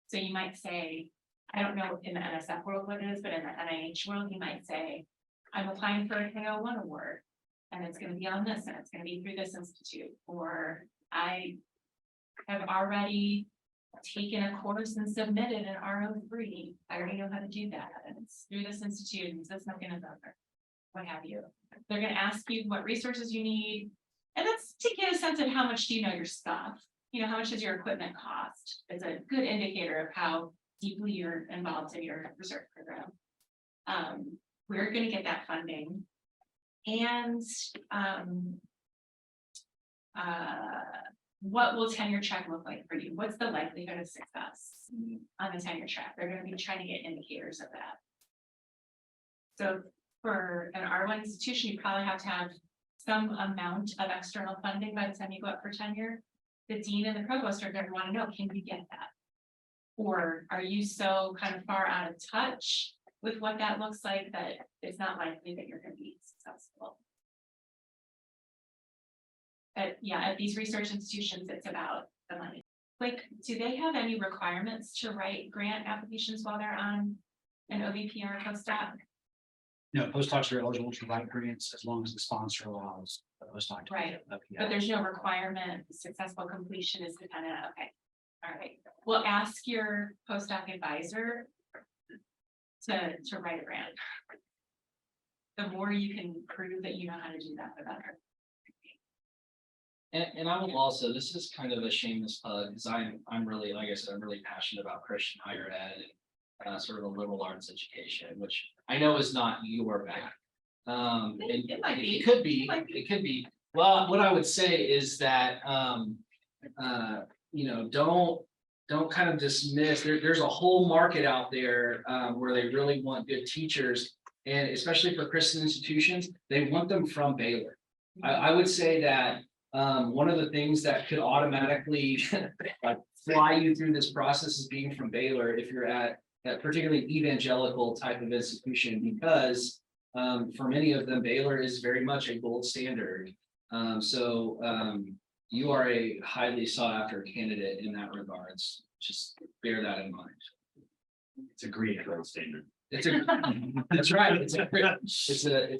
So you might say, I don't know in the NSF world what it is, but in the NIH world, you might say, I'm applying for a KO1 award and it's going to be on this and it's going to be through this institute. Or I have already taken a course and submitted an RO3. I already know how to do that. And it's through this institute and this mechanism or what have you. They're going to ask you what resources you need. And that's to get a sense of how much do you know your stuff. How much does your equipment cost? It's a good indicator of how deeply you're involved in your research program. We're going to get that funding. And what will tenure track look like for you? What's the likelihood of success on the tenure track? They're going to be trying to get indicators of that. So for an R1 institution, you probably have to have some amount of external funding by the time you go up for tenure. The dean and the provost are going to want to know, can you get that? Or are you so kind of far out of touch with what that looks like that it's not likely that you're going to be successful? At these research institutions, it's about the money. Like, do they have any requirements to write grant applications while they're on an OVPR postdoc? No, postdocs are eligible to write grants as long as the sponsor allows a postdoc. to Right. do it. But there's no requirement. Successful completion is dependent. Okay. All right. Well, ask your postdoc advisor to write a grant. The more you can prove that you know how to do that, the better. And I will also, this is kind of a shameless plug, because I'm really, like I said, I'm really passionate about Christian higher ed and sort of a liberal arts education, which I know is not your bag. And It might be. it could be, It might be. it could be. Well, what I would say is that don't kind of dismiss, there's a whole market out there where they really want good teachers. And especially for Christian institutions, they want them from Baylor. I would say that one of the things that could automatically like fly you through this process is being from Baylor if you're at that particularly evangelical type of institution, because for many of them, Baylor is very much a gold standard. You are a highly sought after candidate in that regards. Just bear that in mind. It's a green gold standard. That's right. It's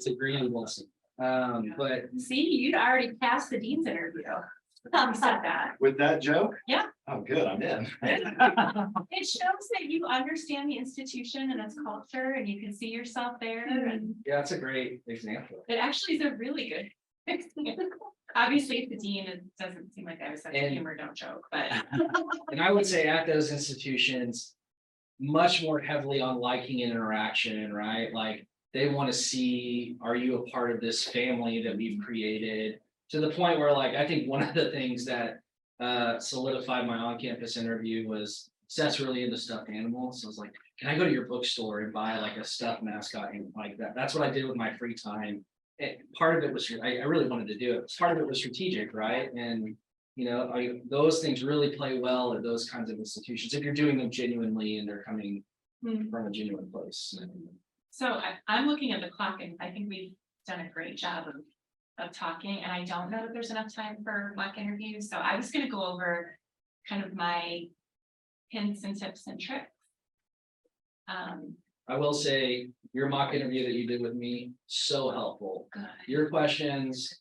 a green gold standard. But See, you'd already passed the dean's interview. Tom said that. With that joke? Yeah. Oh, good, I'm in. It shows that you understand the institution and its culture and you can see yourself there. And yeah, that's a great example. it actually is a really good example. Obviously, if the dean, it doesn't seem like I was such a And- humor, don't joke, but And I would say at those institutions, much more heavily on liking and interaction, right? Like they want to see, are you a part of this family that we've created? To the point where like, I think one of the things that solidified my on-campus interview was Seth's really into stuffed animals. So I was like, can I go to your bookstore and buy like a stuffed mascot and like that? That's what I did with my free time. Part of it was, I really wanted to do it. Part of it was strategic, right? And you know, those things really play well at those kinds of institutions if you're doing them genuinely and they're coming from a genuine place. So I'm looking at the clock and I think we've done a great job of talking, and I don't know if there's enough time for mock interviews. So I was gonna go over kind of my hints and tips and tricks. I will say your mock interview that you did with me, so helpful. Good. Your questions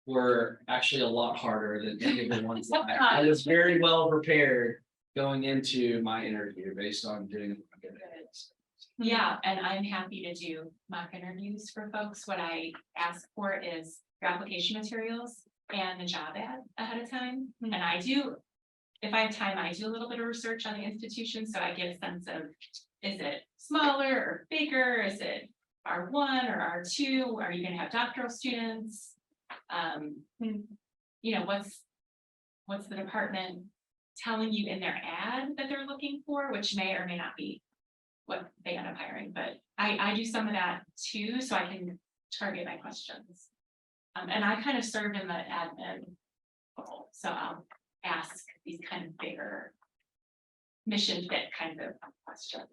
were actually a lot harder than any of the ones that I was very well prepared going into my interview based on doing the mock interviews. Yeah, and I'm happy to do mock interviews for folks. What I ask for is your application materials and the job ad ahead of time. And I do, if I have time, I do a little bit of research on the institution, so I get a sense of, is it smaller or bigger? Is it R1 or R2? Are you gonna have doctoral students? You know, what's the department telling you in their ad that they're looking for, which may or may not be what they end up hiring, but I do some of that too, so I can target my questions. And I kind of serve in the admin role, so I'll ask these kind of bigger mission fit kind of questions.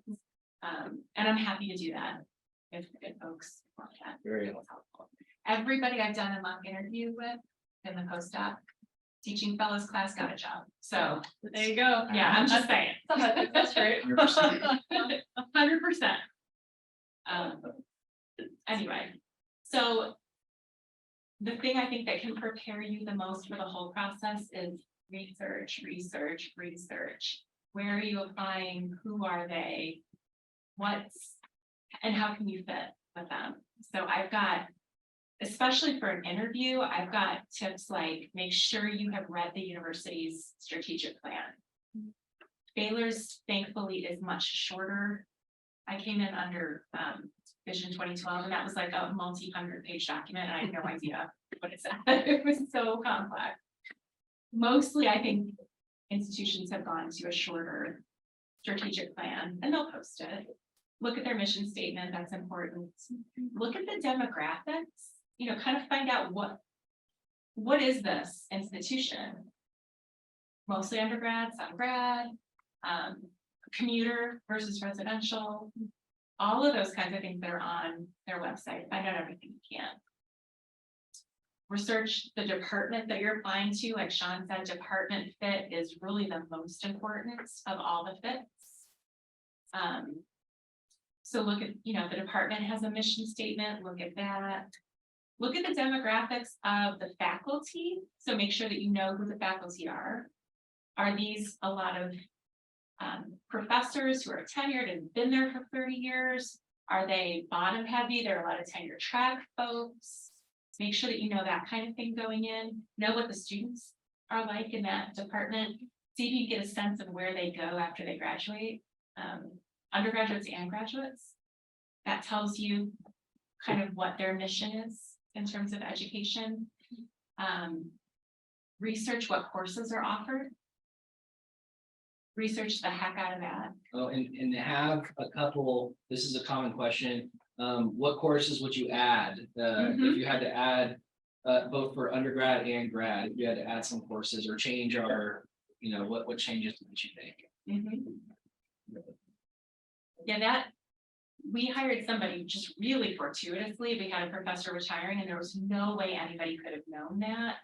And I'm happy to do that if folks want that. Very helpful. Everybody I've done a mock interview with in the postdoc teaching fellows class got a job. So There you go. yeah, I'm just saying. That's great. 100%. Anyway, so the thing I think that can prepare you the most for the whole process is research, research, research. Where are you applying? Who are they? And how can you fit with them? So I've got, especially for an interview, I've got tips like make sure you have read the university's strategic plan. Baylor's thankfully is much shorter. I came in under Vision 2012, and that was like a multi-100-page document, and I had no idea what it said. It was so complex. Mostly, I think institutions have gone to a shorter strategic plan, and they'll post it. Look at their mission statement, that's important. Look at the demographics, you know, kind of find out what is this institution? Mostly undergrad, some grad, commuter versus residential, all of those kinds of things that are on their website. Find out everything you can. Research the department that you're applying to. Like Sean said, department fit is really the most important of all the fits. So look at, you know, the department has a mission statement, look at that. Look at the demographics of the faculty. So make sure that you know who the faculty are. Are these a lot of professors who are tenured and been there for 30 years? Are they bottom heavy? There are a lot of tenure track folks. Make sure that you know that kind of thing going in. Know what the students are like in that department. See if you get a sense of where they go after they graduate. Undergraduates and graduates. That tells you kind of what their mission is in terms of education. Research what courses are offered. Research the heck out of that. Oh, and have a couple, this is a common question. What courses would you add? If you had to add, both for undergrad and grad, if you had to add some courses or change our, you know, what changes would you think? Yeah, that we hired somebody just really fortuitously. We had a professor retiring and there was no way anybody could have known that.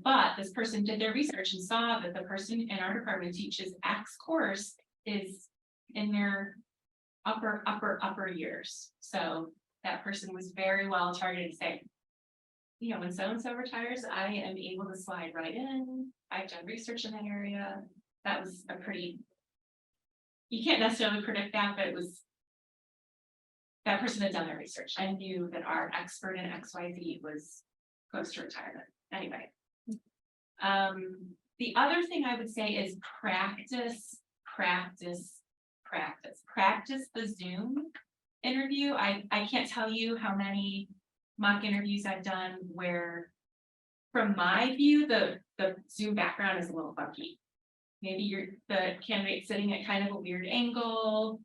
But this person did their research and saw that the person in our department teaches X course is in their upper years. So that person was very well targeted to say, you know, when so-and-so retires, I am able to slide right in. I've done research in that area. That was a pretty, you can't necessarily predict that, but it was, that person had done their research. I knew that our expert in XYZ was close to retirement. Anyway. The other thing I would say is practice, practice, practice the Zoom interview. I can't tell you how many mock interviews I've done where, from my view, the Zoom background is a little funky. Maybe the candidate sitting at kind of a weird angle.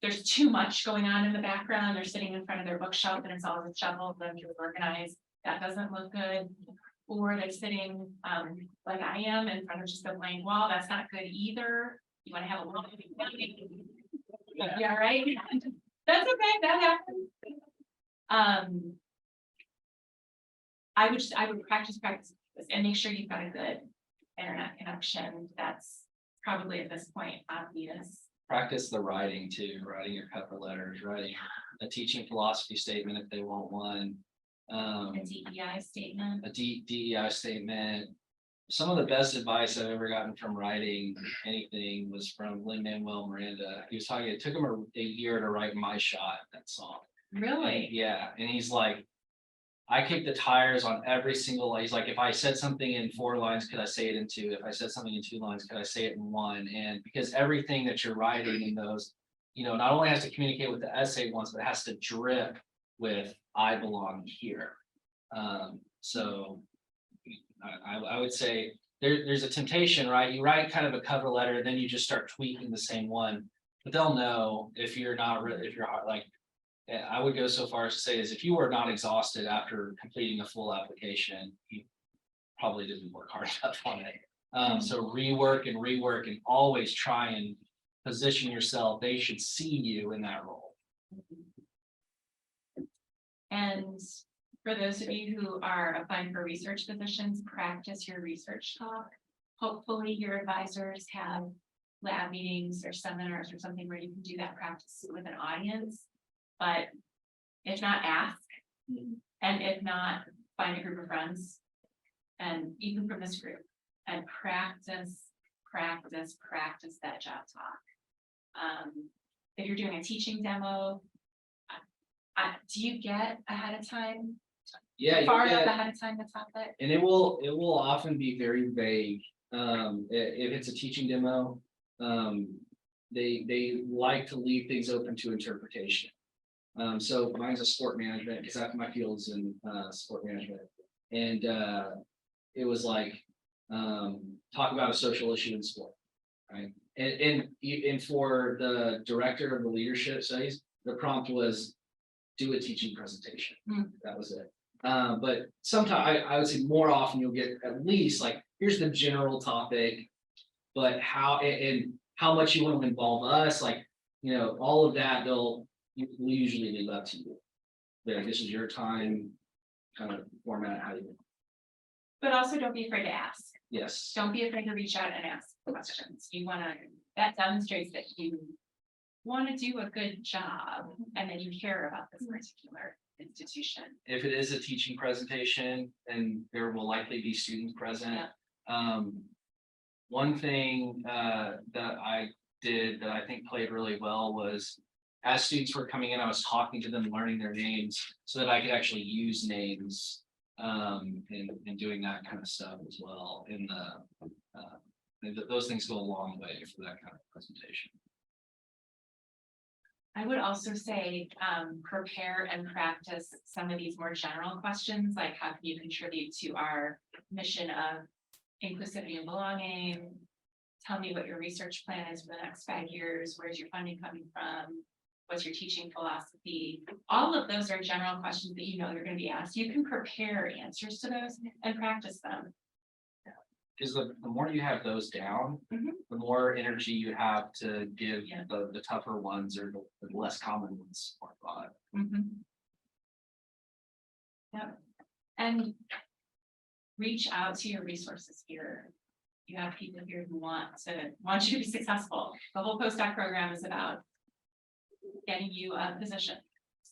There's too much going on in the background. They're sitting in front of their bookshelf and it's all disheveled and organized. That doesn't look good. Or they're sitting like I am in front of just a blank wall. That's not good either. You want to have a little. Yeah, right. That's okay. That happens. I would practice and make sure you've got a good internet connection. That's probably at this point obvious. Practice the writing too, writing your cover letters, writing a teaching philosophy statement if they want one. A DEI statement. A DEI statement. Some of the best advice I've ever gotten from writing anything was from Lin-Manuel Miranda. He was talking, it took him a year to write My Shot, that song. Really? Yeah, and he's like, I kick the tires on every single, he's like, if I said something in 4 lines, could I say it in 2? If I said something in 2 lines, could I say it in 1? And because everything that you're writing in those, you know, not only has to communicate with the essay ones, but it has to drip with I belong here. So I would say there's a temptation, right? You write kind of a cover letter, then you just start tweaking the same one, but they'll know if you're not really, if you're like, I would go so far as to say is if you were not exhausted after completing a full application, you probably didn't work hard enough on it. So rework and always try and position yourself. They should see you in that role. And for those of you who are applying for research positions, practice your research talk. Hopefully your advisors have lab meetings or seminars or something where you can do that practice with an audience. But if not, ask. And if not, find a group of friends. And even from this group, and practice that job talk. If you're doing a teaching demo, do you get ahead of time? Yeah, Far enough ahead of time the topic? and it will often be very vague. If it's a teaching demo, they like to leave things open to interpretation. So mine's a sport management because my field's in sport management, and it was like talk about a social issue in sport, right? And for the director of the leadership studies, the prompt was do a teaching presentation. That was it. But sometimes I would say more often you'll get at least like here's the general topic, but how and how much you want to involve us, like you know all of that we usually leave up to you. Like, this is your time, kind of format how you. But also don't be afraid to ask. Yes. Don't be afraid to reach out and ask questions. That demonstrates that you want to do a good job and that you care about this particular institution. If it is a teaching presentation, then there will likely be students present. One thing that I did that I think played really well was as students were coming in, I was talking to them, learning their names so that I could actually use names and doing that kind of stuff as well. Those things go a long way for that kind of presentation. I would also say prepare and practice some of these more general questions, like how can you contribute to our mission of inclusivity and belonging? Tell me what your research plan is for the next 5 years. Where's your funding coming from? What's your teaching philosophy? All of those are general questions that you know you're going to be asked. You can prepare answers to those and practice them. Because the more you have those down, the more energy you have to give the tougher ones or the less common ones more thought. Yep. And reach out to your resources here. You have people here who want you to be successful. The whole postdoc program is about getting you a position.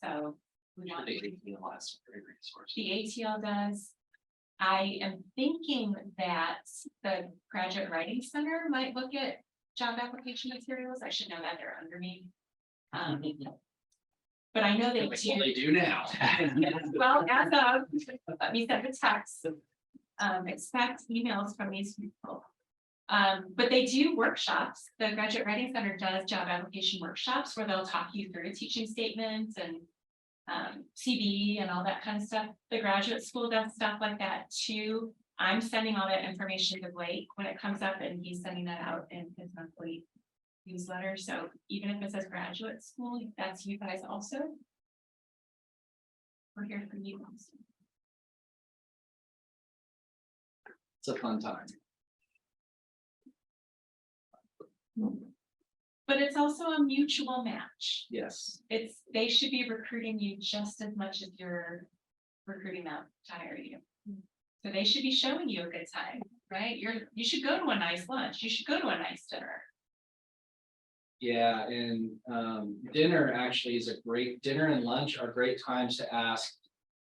So we want The ATL has great resources. the ATL does. I am thinking that the Graduate Writing Center might look at job application materials. I should know that they're under me. But I know they do. They do now. Well, as of, let me send a text. Expect emails from these people. But they do workshops. The Graduate Writing Center does job application workshops where they'll talk you through teaching statements and CV and all that kind of stuff. The graduate school does stuff like that too. I'm sending all that information to Blake when it comes up, and he's sending that out in his monthly newsletter. So even if it says graduate school, that's you guys also. We're here for you also. It's a fun time. But it's also a mutual match. Yes. They should be recruiting you just as much as you're recruiting them to hire you. So they should be showing you a good time, right? You should go to a nice lunch. You should go to a nice dinner. Yeah, and dinner actually is a great, dinner and lunch are great times to ask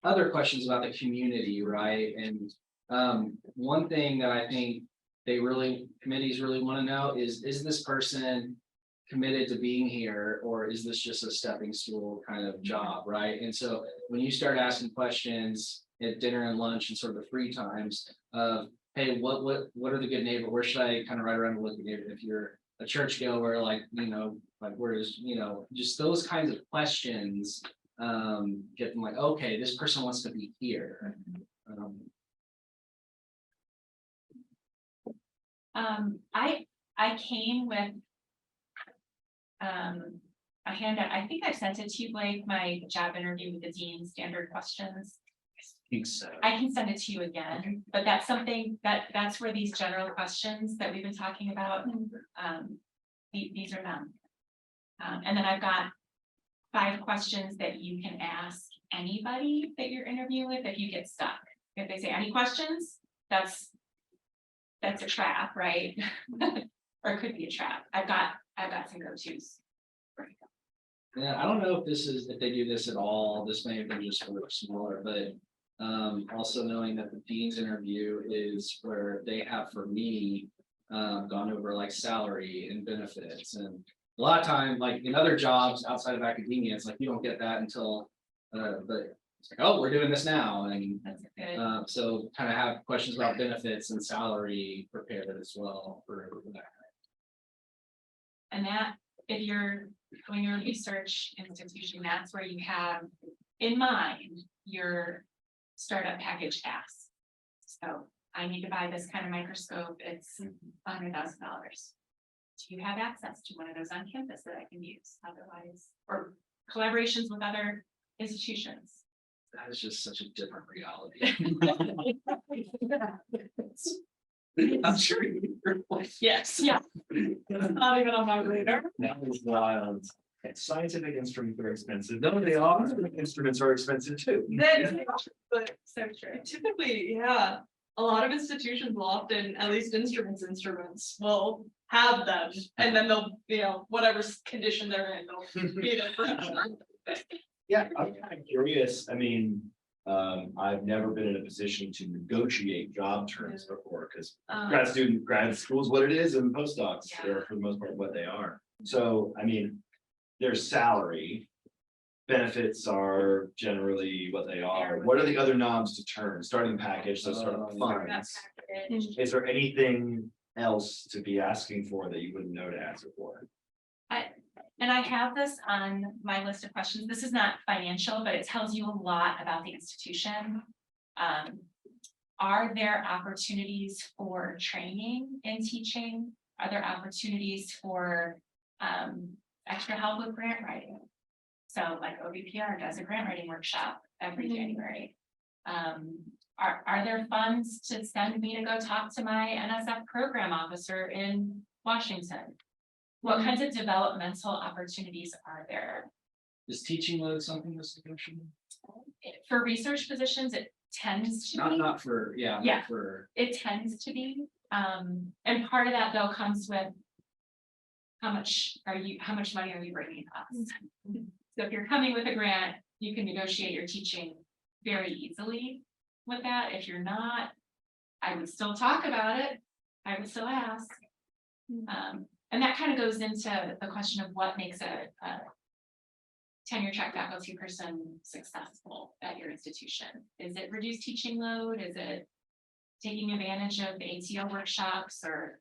other questions about the community, right? And one thing that I think committees really want to know is this person committed to being here, or is this just a stepping stool kind of job, right? And so when you start asking questions at dinner and lunch and sort of the free times of, hey, what are the good neighbor, where should I kind of ride around and look at it? If you're a church goer, like, like where's, just those kinds of questions, get them like, okay, this person wants to be here. I came with a handout. I think I sent it to you, Blake, my job interview with the dean standard questions. I think so. I can send it to you again, but that's something that's where these general questions that we've been talking about, these are them. And then I've got 5 questions that you can ask anybody that you're interviewing with if you get stuck. If they say any questions, that's a trap, right? Or it could be a trap. I've got some go-tos. Yeah, I don't know if they do this at all. This may have been just for smaller, but also knowing that the dean's interview is where they have, for me, gone over like salary and benefits. And a lot of time, like in other jobs outside of academia, it's like you don't get that until but it's like, oh, we're doing this now. And That's good. so kind of have questions about benefits and salary prepared as well for that. And that, if you're doing your research institution, that's where you have in mind your startup package asks. So I need to buy this kind of microscope. It's $100,000. Do you have access to one of those on campus that I can use otherwise, or collaborations with other institutions? That is just such a different reality. I'm sure you're like, Yes. Yeah. Not even on my radar. that was wild. Scientific instruments are expensive. No, they are. Instruments are expensive too. But so true. Typically, yeah, a lot of institutions will often, at least instruments will have them, and then they'll, whatever condition they're in, they'll be there forever. Yeah, I'm kind of curious. I mean, I've never been in a position to negotiate job terms before, because grad school is what it is, and postdocs are for the most part what they are. So, I mean, there's salary. Benefits are generally what they are. What are the other knobs to turn? Starting package, so sort of funds. Is there anything else to be asking for that you wouldn't know to ask for? And I have this on my list of questions. This is not financial, but it tells you a lot about the institution. Are there opportunities for training in teaching? Are there opportunities for extra help with grant writing? So like OVPR does a grant writing workshop every January. Are there funds to send me to go talk to my NSF program officer in Washington? What kinds of developmental opportunities are there? Is teaching load something that's negotiable? For research positions, it tends to be. Not for, Yeah. for. It tends to be. And part of that though comes with how much money are you bringing us? So if you're coming with a grant, you can negotiate your teaching very easily with that. If you're not, I would still talk about it. I would still ask. And that kind of goes into the question of what makes a tenure track faculty person successful at your institution. Is it reduced teaching load? Is it taking advantage of the ATO workshops, or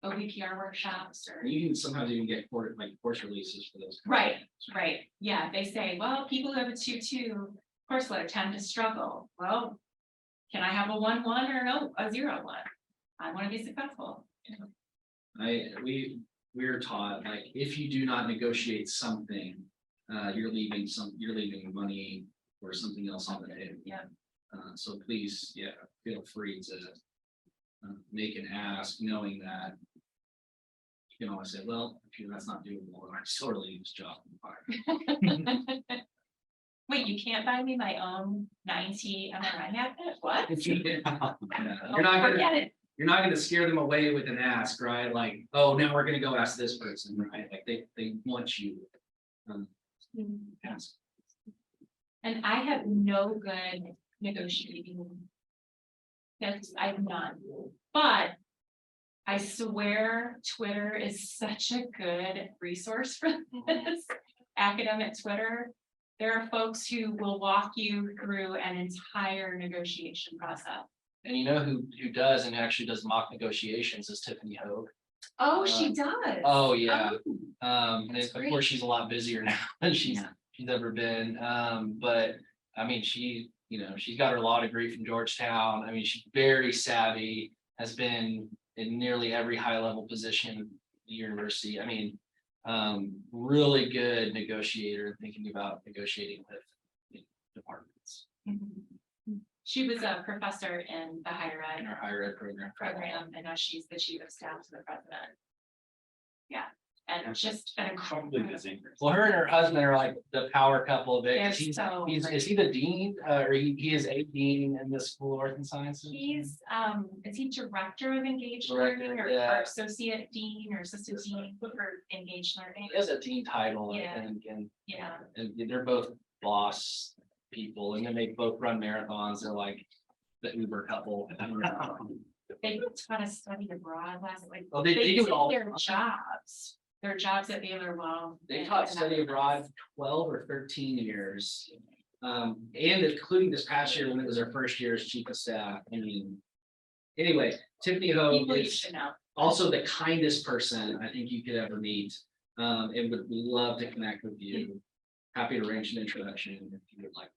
OVPR workshops or. You can sometimes even get course releases for those. Right, right, yeah, they say, well, people who have a 2-2 course load tend to struggle, well. Can I have a 1-1 or no, a 0-1? I wanna be successful. We're taught, like, if you do not negotiate something, you're leaving money or something else on the table. Yeah. So please, yeah, feel free to make an ask, knowing that you can always say, well, if that's not doable, I'm still leaving this job. Wait, you can't buy me my own 90 MRI cabinet, what? You're Oh, not forget gonna, it. you're not gonna scare them away with an ask, right? Like, oh, now we're gonna go ask this person, right? Like, they want you. Ask. And I have no good negotiating. That's, I have none, but I swear Twitter is such a good resource for this. Academic Twitter, there are folks who will walk you through an entire negotiation process. And you know who does and actually does mock negotiations is Tiffany Hogue. Oh, she does. Oh, yeah. Oh, And That's of great. course, she's a lot busier now than she's Yeah. ever been. But I mean, she's got her law degree from Georgetown. I mean, she's very savvy, has been in nearly every high level position at the university. I mean, really good negotiator, thinking about negotiating with departments She was a professor in the higher in ed our higher ed program. program, and now she's the chief of staff to the president. Yeah, and just been Probably incredible. busy. Well, her and her husband are like the power couple of it. 'Cause They're Is he the dean, or he is a dean in the School of Arts and Sciences? He's, is he director of engaged Director, learning or yeah. associate dean or assistant dean for engaged learning? He has a dean title, I Yeah. think, Yeah, and they're both boss people, and then they both run marathons. They're like the Uber couple. they taught us study abroad last, like, Oh, they do it all. their jobs. Their jobs at Baylor, well. They taught study abroad for 12 or 13 years. And including this past year when it was their first year as chief of staff. I mean, anyway, Tiffany Hogue People you is should know. also the kindest person I think you could ever meet. And would love to connect with you. Happy to arrange an introduction if you would like.